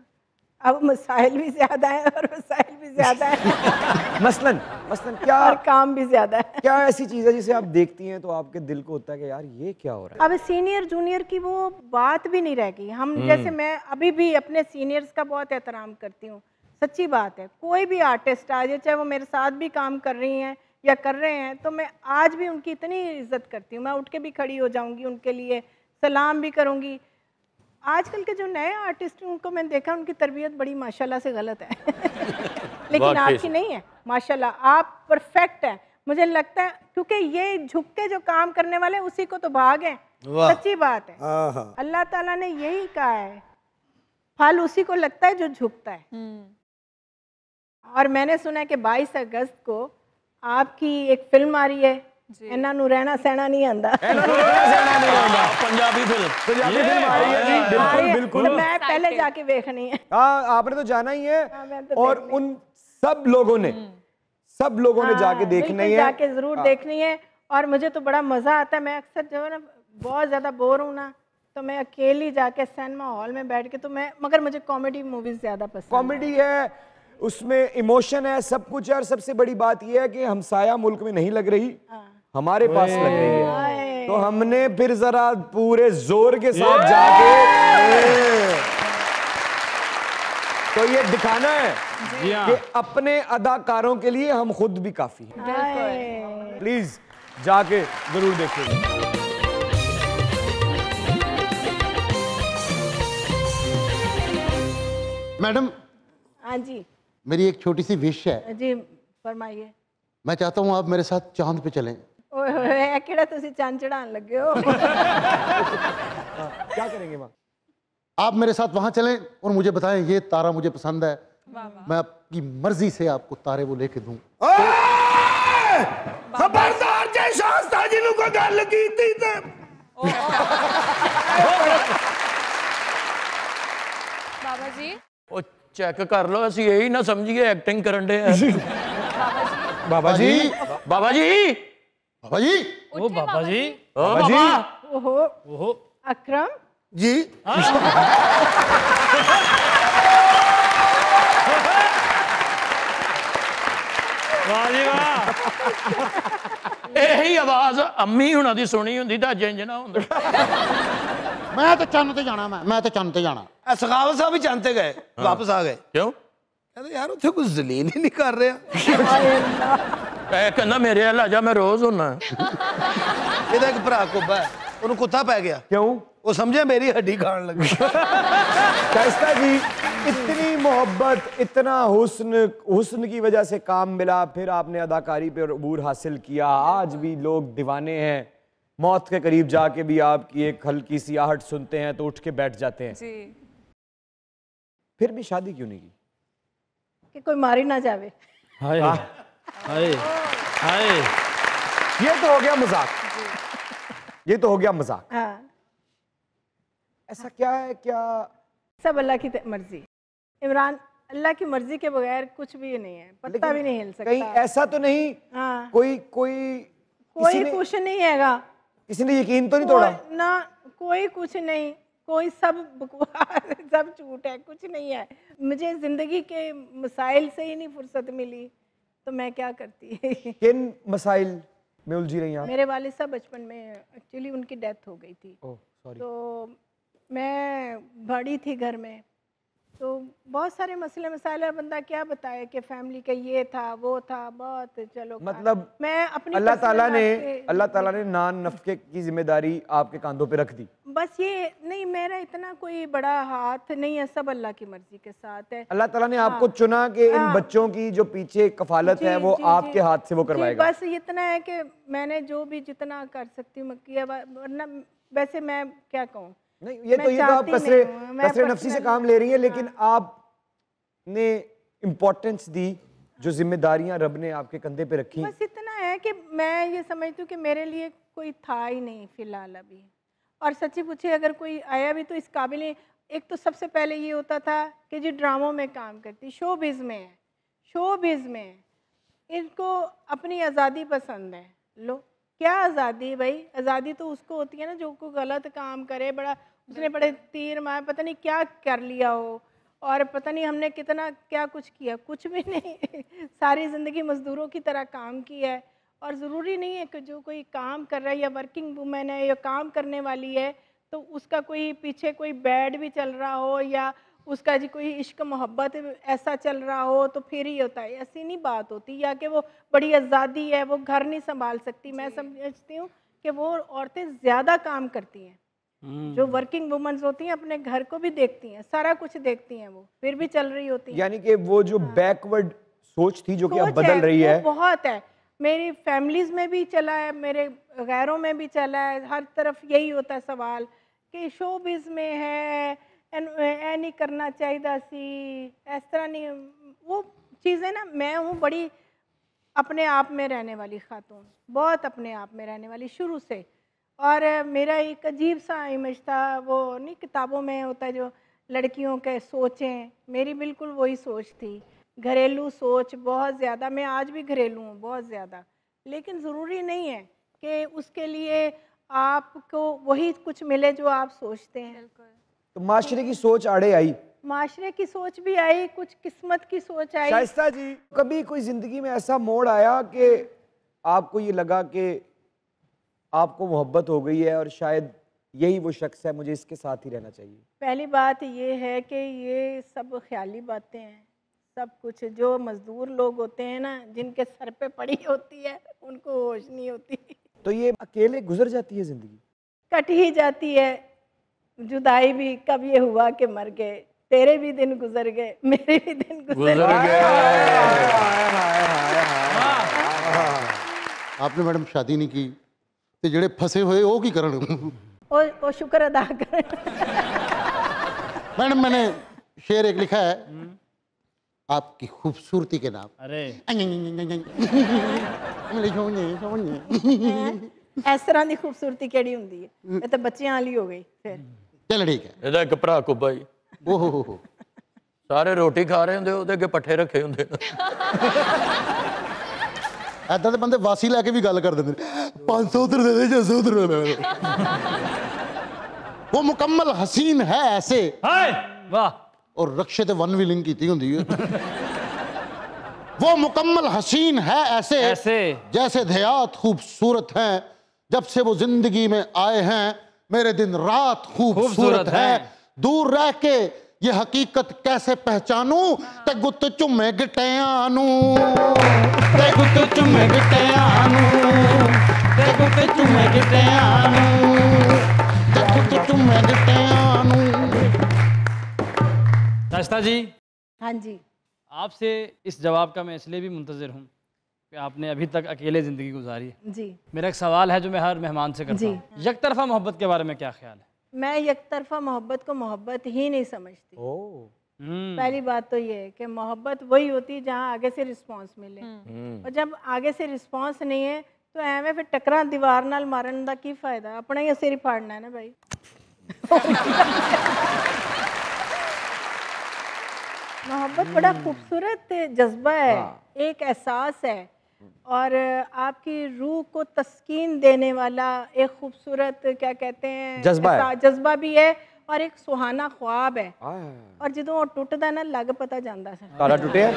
अब मसाइल भी ज़्यादा है और वसाइल भी ज़्यादा है। मसलन क्या और काम भी ज़्यादा है। क्या ऐसी चीज़ है जिसे आप देखती हैं तो आपके दिल को होता है कि यार ये क्या हो रहा है? अब सीनियर जूनियर की वो बात भी नहीं रह गई। हम जैसे मैं अभी भी अपने सीनियर्स का बहुत एहतराम करती हूँ, सच्ची बात है। कोई भी आर्टिस्ट आ जाए, चाहे वो मेरे साथ भी काम कर रही हैं या कर रहे हैं, तो मैं आज भी उनकी इतनी इज्जत करती हूँ। मैं उठ के भी खड़ी हो जाऊँगी उनके लिए, सलाम भी करूँगी। आजकल के जो नए आर्टिस्ट हैं उनको मैंने देखा, उनकी तरबियत बड़ी माशाल्लाह से गलत है। लेकिन आपकी नहीं है, माशाल्लाह आप परफेक्ट है। मुझे लगता है क्योंकि ये झुक के जो काम करने वाले उसी को तो भाग है। सच्ची बात है। अल्लाह ताला ने यही कहा है, फल उसी को लगता है जो झुकता है। और मैंने सुना है कि 22 अगस्त को आपकी एक फिल्म आ रही है, इन्हां नूं रहना सहना नहीं आंदा। पंजाबी फिल्म आ रही है जी, बिल्कुल। तो मैं पहले जाके देखनी है। हाँ, आपने तो जाना ही है। मैं तो और उन सब लोगों ने जाके देखना ही है, जाके जरूर देखनी है। और मुझे तो बड़ा मजा आता है। मैं अक्सर जो है ना बहुत ज्यादा बोर हूँ ना, तो मैं अकेली जाके सिनेमा हॉल में बैठ के, तो मैं मगर मुझे कॉमेडी मूवीज ज्यादा पसंद। कॉमेडी है, उसमें इमोशन है, सब कुछ है। और सबसे बड़ी बात यह है कि हमसाया मुल्क में नहीं लग रही, हमारे पास लग रही है। तो हमने फिर जरा पूरे जोर के साथ जाके तो ये दिखाना है कि अपने अदाकारों के लिए हम खुद भी काफी हैं। प्लीज जाके जरूर देखिएगा। मैडम, हाँ जी मेरी एक छोटी सी विश है। जी फरमाइए। मैं चाहता हूँ आप मेरे साथ चांद पे चलें। ओए होए, केड़ा तुसी चांद चढ़ान लगे हो। क्या करेंगे वहाँ? आप मेरे साथ वहां चलें और मुझे बताएं ये तारा मुझे पसंद है, मैं आपकी मर्जी से आपको तारे वो लेके दूं। खबरदार जे शास्ता जी नु कोई गल कीती ते बाबा जी ਉਹ ਚੈੱਕ ਕਰ ਲਓ, ਅਸੀਂ ਇਹੀ ਨਾ ਸਮਝੀਏ ਐਕਟਿੰਗ ਕਰਨ ਦੇ। बाबा जी, ਬਾਬਾ ਜੀ, बाबा जी, ओ बाबा जी, ਬਾਬਾ ਜੀ, ओहो ओहो, अकरम जी वाह जी वाह। ਇਹੀ ਆਵਾਜ਼ ਅੰਮੀ ਹੁਣਾਂ ਦੀ ਸੁਣੀ ਹੁੰਦੀ ਤਾਂ ਜਿੰਜ ਨਾ ਹੁੰਦਾ। मैं तो चंद ते जाना, मैं तो चंद ते जाना। सखावत साहब भी चाहते गए, वापस आ गए। ਕਿਉਂ? कहते यार उत्थे कुछ जलील ही नहीं कर रहा। ਇਹ ਕਹਿੰਦਾ ਮੇਰੇ ਵੱਲ ਆ ਜਾ, ਮੈਂ ਰੋਜ਼ ਹੁੰਨਾ। ਇਹਦਾ ਇੱਕ ਭਰਾ ਕੁੱਬਾ ਹੈ, ਉਹਨੂੰ ਕੁੱਤਾ ਪੈ ਗਿਆ। क्यों? वो समझे मेरी हड्डी खान लगी। शाइस्ता जी, इतनी मोहब्बत, इतना हुस्न की वजह से काम मिला, फिर आपने अदाकारी पे अबूर हासिल किया, आज भी लोग दीवाने हैं। मौत के करीब जाके भी आपकी एक हल्की सी आहट सुनते हैं तो उठ के बैठ जाते हैं। जी फिर भी शादी क्यों नहीं की? कि कोई मारी ना जावे। हाय हाय हाय। ये तो हो गया मजाक, ये तो हो गया मजाक। हाँ, ऐसा क्या है, क्या सब अल्लाह की मर्जी। इमरान, अल्लाह की मर्जी के बगैर कुछ भी नहीं है, पत्ता भी नहीं हिल कहीं सकता। ऐसा तो नहीं हाँ, कोई कोई कुछ नहीं हैगा, किसी ने यकीन तो नहीं तोड़ा? ना कोई कुछ नहीं, कोई सब बकवास, सब झूठ है, कुछ नहीं है। मुझे जिंदगी के मसाइल से ही नहीं फुर्सत मिली, तो मैं क्या करती। किन मसाइल में उलझी रही आप? मेरे वालिद साहब बचपन में एक्चुअली उनकी डेथ हो गई थी। Oh sorry. तो मैं बड़ी थी घर में, तो बहुत सारे मसले मसाइल है, बंदा क्या बताए कि फैमिली का ये था वो था, बहुत चलो मतलब मैं अपनी अल्लाह ताला personal ने नान नफ़के की जिम्मेदारी आपके कांधों पे रख दी। बस ये नहीं, मेरा इतना कोई बड़ा हाथ नहीं है, सब अल्लाह की मर्जी के साथ है। अल्लाह ताला ने आपको चुना कि इन बच्चों की जो पीछे कफालत है वो आपके हाथ से वो करवाएगा। बस इतना है कि मैंने जो भी जितना कर सकती हूँ किया, वरना वैसे मैं क्या कहूँ, नहीं ये तो आप कसरे नफसी से काम ले रही है, लेकिन आपने इम्पोर्टेंस दी, जो जिम्मेदारियां रब ने आपके कंधे पे रखी। बस इतना है कि मैं ये समझती हूँ कि मेरे लिए कोई था ही नहीं फिलहाल अभी, और सच्ची पूछे अगर कोई आया भी तो इस काबिल। एक तो सबसे पहले ये होता था कि जी ड्रामों में काम करती, शोबिज़ में है, शोबिज़ में है, इनको अपनी आज़ादी पसंद है। लो क्या आज़ादी भाई, आज़ादी तो उसको होती है ना जो कोई गलत काम करे, बड़ा उसने बड़े तीर मारे, पता नहीं क्या कर लिया हो, और पता नहीं हमने कितना क्या कुछ किया, कुछ भी नहीं सारी ज़िंदगी मज़दूरों की तरह काम किया है। और ज़रूरी नहीं है कि जो कोई काम कर रहा है या वर्किंग वूमेन है या काम करने वाली है तो उसका कोई पीछे कोई बैड भी चल रहा हो या उसका जी कोई इश्क मोहब्बत ऐसा चल रहा हो तो फिर ही होता है, ऐसी नहीं बात होती। या कि वो बड़ी आज़ादी है, वो घर नहीं संभाल सकती। मैं समझती हूँ कि वो औरतें ज़्यादा काम करती हैं, जो वर्किंग वुमेन्स होती हैं अपने घर को भी देखती हैं, सारा कुछ देखती हैं, वो फिर भी चल रही होती हैं। यानी कि वो जो बैकवर्ड सोच थी जो कि अब बदल रही है, बहुत है। मेरी फैमिलीज़ में भी चला है, मेरे गैरों में भी चला है, हर तरफ यही होता है सवाल कि शोबिज़ में है ऐ नहीं करना चाहिए सी, इस तरह नहीं, वो चीज़ें ना। मैं हूँ बड़ी अपने आप में रहने वाली खातून, बहुत अपने आप में रहने वाली शुरू से, और मेरा एक अजीब सा इमेज था, वो नहीं किताबों में होता है जो लड़कियों के सोचें, मेरी बिल्कुल वही सोच थी, घरेलू सोच बहुत ज़्यादा। मैं आज भी घरेलू हूँ बहुत ज़्यादा, लेकिन ज़रूरी नहीं है कि उसके लिए आपको वही कुछ मिले जो आप सोचते हैं। तो माशरे की सोच आड़े आई, माशरे की सोच भी आई, कुछ किस्मत की सोच आई। शाइस्ता जी, कभी कोई जिंदगी में ऐसा मोड़ आया कि आपको ये लगा कि आपको मोहब्बत हो गई है और शायद यही वो शख्स है, मुझे इसके साथ ही रहना चाहिए? पहली बात ये है कि ये सब ख्याली बातें हैं, सब कुछ जो मजदूर लोग होते हैं ना, जिनके सर पे पड़ी होती है, उनको होश नहीं होती। तो ये अकेले गुजर जाती है जिंदगी, कट ही जाती है। जुदाई भी कब ये हुआ कि मर गए, तेरे भी दिन गुजर गए, मेरे भी दिन गुजर गए। आपने मैडम शादी नहीं की तो जेड़े फंसे हुए वो की करन ओ शुक्र अदा कर। मैडम मैंने शेर एक लिखा है आपकी खूबसूरती के नाम। अरे इस तरह की खूबसूरती केड़ी हुंदी है, मैं तो बच्चियां वाली हो गई फिर। चल ठीक है। ਇਹਦਾ ਇੱਕ ਭਰਾ ਕੁੱਬਾ ਜੀ, ओहो ਸਾਰੇ ਰੋਟੀ ਖਾ ਰਹੇ ਹੁੰਦੇ, ਉਹਦੇ ਅੱਗੇ ਪੱਠੇ ਰੱਖੇ ਹੁੰਦੇ ਨੇ। ऐदा दे बंदे वासी लैके भी गल कर देंगे 500 उधर दे दे 600 उधर दे दे। वो मुकम्मल हसीन है ऐसे, वाह, और रक्षे ते वन भी लिंक की होंदी है। वो मुकम्मल हसीन है ऐसे जैसे दयात खूबसूरत हैं, जब से वो जिंदगी में आए हैं मेरे दिन रात खूबसूरत है। दूर रह के ये हकीकत कैसे पहचानूं, ते गुत चुमे गिटियानू, ते गुत चुमे गिटियानू, ते गुत चुमे गिटियानू, ते गुत चुमे गिटियानू। शाइस्ता जी, हाँ जी, आपसे इस जवाब का मैं इसलिए भी मुंतज़िर हूँ कि आपने अभी तक अकेले ज़िंदगी गुजारी है। जी, मेरा एक सवाल है जो मैं हर मेहमान से करता हूँ, यकतरफा मोहब्बत के बारे में क्या ख्याल है? मैं यकतरफा मोहब्बत को मोहब्बत ही नहीं समझती। पहली बात तो ये है कि मोहब्बत वही होती है जहाँ आगे से रिस्पांस मिले, और जब आगे से रिस्पांस नहीं है तो एवं फिर टकरा दीवार नाल मारन दा की फायदा, अपना ही सिर फाड़ना है ना भाई। मोहब्बत बड़ा खूबसूरत जज्बा है, एक एहसास है, और आपकी रूह को तस्कीन देने वाला एक खूबसूरत क्या कहते हैं जज्बा भी है, और एक सुहाना ख्वाब है। और जो टुटदा ना लग पता जाता है तारा टुटिया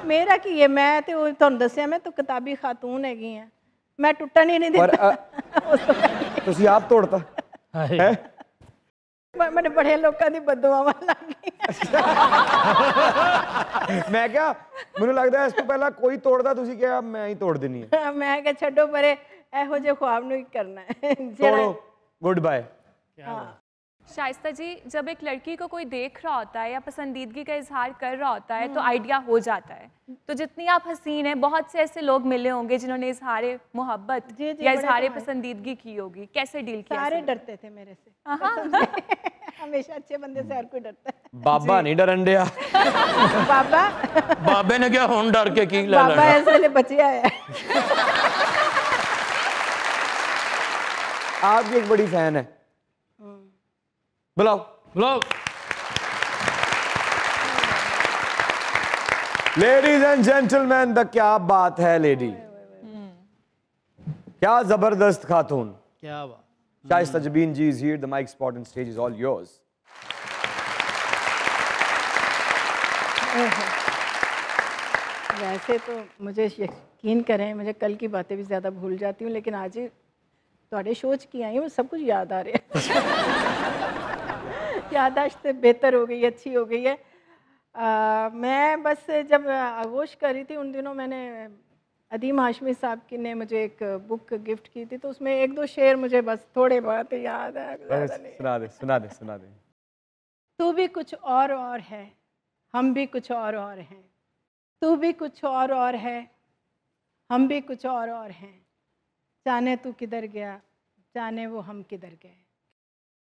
मेरा की है, मैं तो तुहानू दस्सिया मैं तो किताबी खातून हैगी हां, मैं टुटन ही नहीं देता। ਤੁਸੀਂ ਆਪ ਤੋੜਤਾ मैंने बड़े लोगों की बददुआवां लग गई। मैं क्या ਮੈਨੂੰ ਲੱਗਦਾ ਇਸ ਤੋਂ ਪਹਿਲਾਂ ਕੋਈ ਤੋੜਦਾ ਤੁਸੀਂ ਕਿਹਾ ਮੈਂ ਹੀ ਤੋੜ ਦੇਣੀ ਹੈ ਮੈਂ ਕਿਹਾ ਛੱਡੋ ਪਰੇ ਇਹੋ ਜਿਹੇ ख्वाब ਨੂੰ ਹੀ ਕਰਨਾ ਹੈ ਤੋੜੋ गुड बाय शाइस्ता जी, जब एक लड़की को कोई देख रहा होता है या पसंदीदगी का इजहार कर रहा होता है तो आइडिया हो जाता है। तो जितनी आप हसीन हैं, बहुत से ऐसे लोग मिले होंगे जिन्होंने इजहार मोहब्बत या इजहार पसंदीदगी की होगी, कैसे डील किया? सारे डरते थे मेरे से। हमेशा अच्छे बंदे से हर कोई डरता है। बाबा नहीं डरन दिया। बाबा बाबे ने क्या हुन डर के की ले बाबा इस वेले बचिया है। आपकी एक बड़ी फैन है, बुलाओ बुलाओ। लेडीज एंड जेंटलमैन, द क्या बात है लेडी, क्या जबरदस्त खातून, क्या बात। शाइस्ता जबीन जी is here, the mic spot and stage is all yours. वैसे तो मुझे यकीन करें, मुझे कल की बातें भी ज़्यादा भूल जाती हूँ, लेकिन आज ही थोड़े सोच की आई हूँ, सब कुछ याद आ रहा है। याददाश्त बेहतर हो गई, अच्छी हो गई है। मैं बस जब आगोश कर रही थी उन दिनों मैंने अदीम हाशमी साहब की ने मुझे एक बुक गिफ्ट की थी, तो उसमें एक दो शेर मुझे बस थोड़े बहुत याद है। सुना दे सुना दे सुना दे। तू भी कुछ और है, हम भी कुछ और हैं, तू भी कुछ और है, हम भी कुछ और हैं, जाने तू किधर गया, जाने वो हम किधर गए,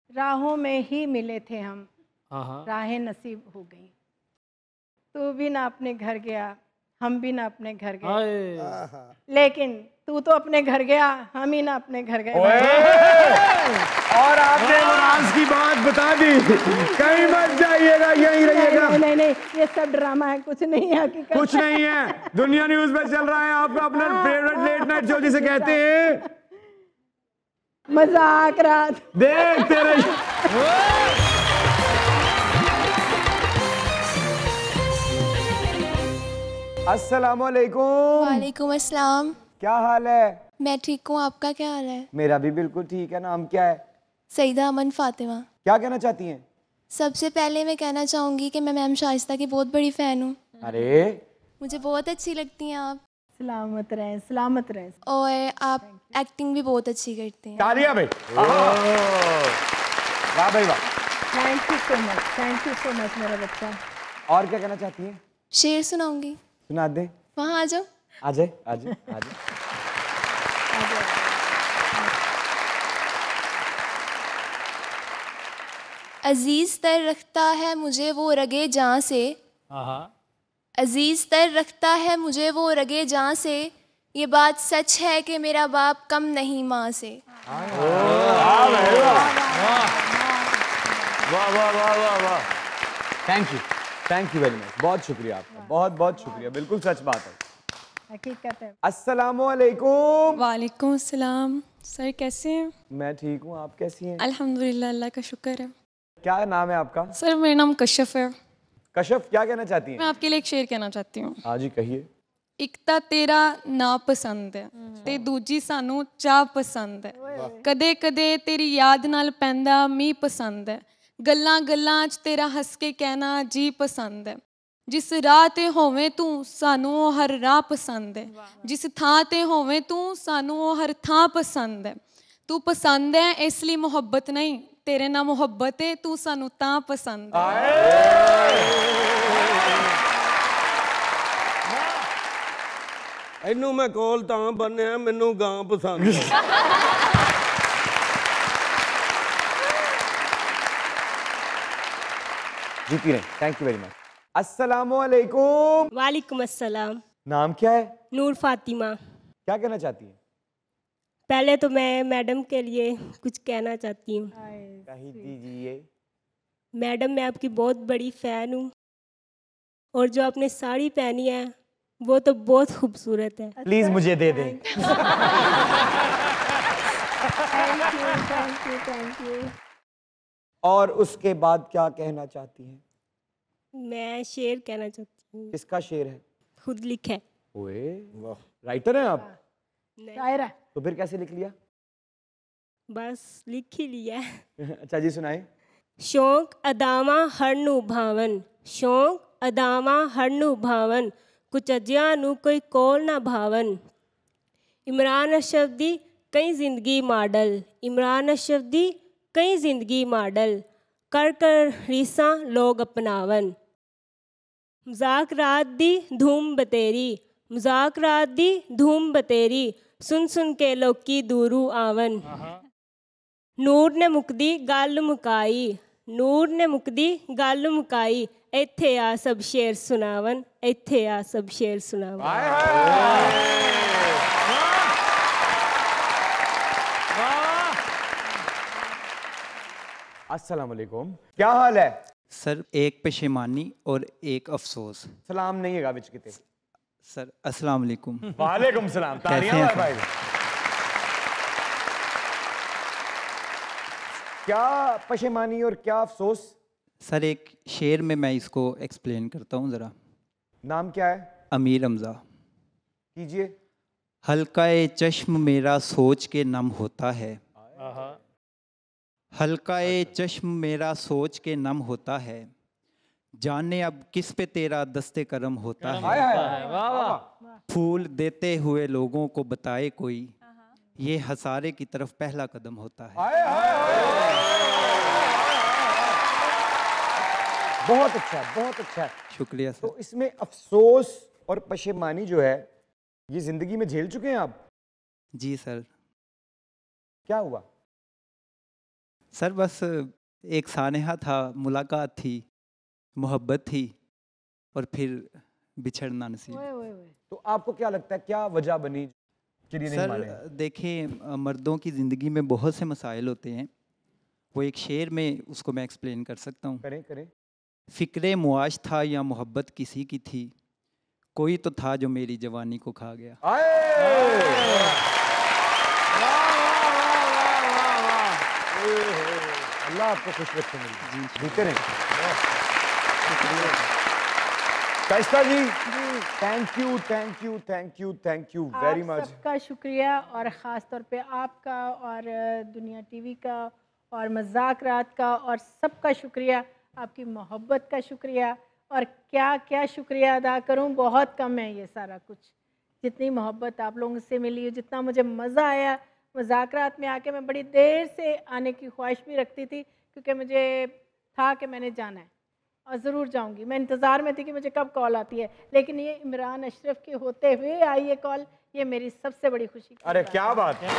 राहों में ही मिले थे हम, राहें नसीब हो गई, तू भी ना अपने घर गया, हम भी ना अपने घर गए, लेकिन तू तो अपने घर गया, हम ही ना अपने घर गए। और आपने रोमांस की बात बता दी, कहीं मत जाइएगा, यहीं रहिएगा। नहीं नहीं, ये सब ड्रामा है, कुछ नहीं है हकीकत। कुछ नहीं है, दुनिया न्यूज में चल रहा है आपका अपना फेवरेट लेट नाइट शो जिसे कहते हैं मजाक रात। देखते रहिए। अस्सलामुअलैकुम। वालेकुम अस्सलाम। क्या हाल है? मैं ठीक हूँ, आपका क्या हाल है? मेरा भी बिल्कुल ठीक है। नाम क्या है? सईदा अमन फातिमा। क्या कहना चाहती हैं? सबसे पहले मैं कहना चाहूँगी कि मैं मैम शाइस्ता की बहुत बड़ी फ़ैन हूँ। अरे मुझे बहुत अच्छी लगती हैं आप। सलामत रहें, सलामत रहें। और आप एक्टिंग भी बहुत अच्छी करते हैं। तालियां भाई। वाह भाई वाह। Thank you so much, thank you so much मेरा बच्चा। और क्या कहना चाहती हैं? शेर सुनाऊंगी। सुना दे। वहाँ आ जाओ। आ जाए आ जाए आ जाए। अजीज तर रखता है मुझे वो रगे जां से, अजीज तर रखता है मुझे वो रगे जां से, ये बात सच है कि मेरा बाप कम नहीं माँ से। वाह वाह वाह वाह वाह। Thank you very much. बहुत शुक्रिया आपका, बहुत बहुत शुक्रिया। बिल्कुल सच बात है, हकीकत है। अस्सलामुअलैकुम। वालेकुम अस्सलाम। सर कैसे हैं? मैं ठीक हूँ, आप कैसी हैं? अल्हम्दुलिल्लाह, अल्लाह का शुक्र है। क्या नाम है आपका? सर मेरा नाम कश्यफ है। कश्यफ, क्या कहना चाहती हैं? मैं आपके लिए एक शेर कहना चाहती हूँ। हाँ जी कहिए। एक ਤਾਂ ਤੇਰਾ ਨਾ ਪਸੰਦ ਹੈ ਤੇ ਦੂਜੀ ਸਾਨੂੰ ਚਾਹ ਪਸੰਦ ਹੈ, ਕਦੇ ਕਦੇ ਤੇਰੀ ਯਾਦ ਨਾਲ ਪੈਂਦਾ ਮੀਂਹ ਪਸੰਦ ਹੈ, ਗੱਲਾਂ ਗੱਲਾਂ 'ਚ ਤੇਰਾ ਹੱਸ ਕੇ ਕਹਿਣਾ ਜੀ ਪਸੰਦ ਹੈ, ਜਿਸ ਰਾਹ ਤੇ ਹੋਵੇਂ ਤੂੰ ਸਾਨੂੰ ਉਹ ਹਰ ਰਾਹ ਪਸੰਦ ਹੈ, ਜਿਸ ਥਾਂ ਤੇ ਹੋਵੇਂ ਤੂੰ ਸਾਨੂੰ ਉਹ ਹਰ ਥਾਂ ਪਸੰਦ ਹੈ, ਤੂੰ ਪਸੰਦ ਹੈ ਇਸ ਲਈ ਮੁਹੱਬਤ ਨਹੀਂ, ਤੇਰੇ ਨਾਲ ਮੁਹੱਬਤ ਹੈ ਤੂੰ ਸਾਨੂੰ ਤਾਂ ਪਸੰਦ ਹੈ। ਇਹਨੂੰ ਮੈਂ ਕੋਲ ਤਾਂ ਬੰਨਿਆ, ਮੈਨੂੰ ਗਾਂ ਪਸੰਦ ਹੈ। जीती रहे। Thank you very much. अस्सलामुअलैकुम। वालेकुम अस्सलाम। नाम क्या है? नूर फातिमा। क्या कहना चाहती हैं? पहले तो मैं मैडम के लिए कुछ कहना चाहती हूँ। कही दीजिए। मैडम मैं आपकी बहुत बड़ी फ़ैन हूँ, और जो आपने साड़ी पहनी है वो तो बहुत खूबसूरत है। प्लीज मुझे दे दें। Thank you. और उसके बाद क्या कहना चाहती हैं? मैं शेर कहना चाहती हूँ। किसका शेर है? खुद लिखा है। ओए वाह, राइटर हैं आप? शायर है। तो फिर कैसे लिख लिया? बस लिख ही लिया। अच्छा जी सुनाए। शौक अदावा हर नू भावन, शौक अदावा हर नू भावन, कुछ अजिया नू कोई कोल ना भावन। इमरान अशरफ दी कई जिंदगी मॉडल, इमरान अशरफ दी कई जिंदगी मॉडल, कर कर रीसा लोग अपनावन। मजाक रात दी धूम बतेरी, मजाक रात दी धूम बतेरी, सुन सुन के लोकी दूरू आवन। नूर ने मुकदी गल मुकाई, नूर ने मुकदी गल मुकाई, इत्थे आ सब शेर सुनावन, इत्थे आ सब शेर सुनावन। अस्सलाम वालेकुम, क्या हाल है? सर एक पेशेमानी और एक अफसोस। सलाम नहीं है विच किते। सर अस्सलाम वालेकुम। वालेकुम सलाम। कैसे हैं भाई? क्या पेशेमानी और क्या अफसोस? सर एक शेर में मैं इसको एक्सप्लेन करता हूँ ज़रा। नाम क्या है? अमीर हमज़ा। कीजिए। हल्काए चश्म मेरा सोच के नम होता है, हल्काए चश्म मेरा सोच के नम होता है, जाने अब किस पे तेरा दस्ते करम होता है। फूल देते हुए लोगों को बताए कोई, ये हसारे की तरफ पहला कदम होता है। बहुत अच्छा, बहुत अच्छा। शुक्रिया सर। तो इसमें अफसोस और पशेमानी जो है ये जिंदगी में झेल चुके हैं आप? जी सर। क्या हुआ? सर बस एक सानेहा था, मुलाकात थी, मोहब्बत थी और फिर बिछड़ना नसीब। तो आपको क्या लगता है क्या वजह बनी कि नहीं सर माने? देखिए मर्दों की ज़िंदगी में बहुत से मसाइल होते हैं, वो एक शेर में उसको मैं एक्सप्लेन कर सकता हूँ। करें करें। फ़िक्रे मुआश था या मोहब्बत किसी की थी, कोई तो था जो मेरी जवानी को खा गया। अल्लाह आपको खुश रखे। जी जीते रहें। Shaista ji thank you thank you thank you thank you very much. सबका शुक्रिया और ख़ास तौर पे आपका और दुनिया टीवी का और मज़ाक रात का और सबका शुक्रिया, आपकी मोहब्बत का शुक्रिया। और क्या क्या शुक्रिया अदा करूं, बहुत कम है ये सारा कुछ। जितनी मोहब्बत आप लोगों से मिली, जितना मुझे मज़ा आया मज़ाक रात में आके, मैं बड़ी देर से आने की ख्वाहिश भी रखती थी क्योंकि मुझे था कि मैंने जाना है और ज़रूर जाऊंगी। मैं इंतज़ार में थी कि मुझे कब कॉल आती है, लेकिन ये इमरान अशरफ के होते हुए आई ये कॉल, ये मेरी सबसे बड़ी खुशी की बात है। अरे क्या बात है।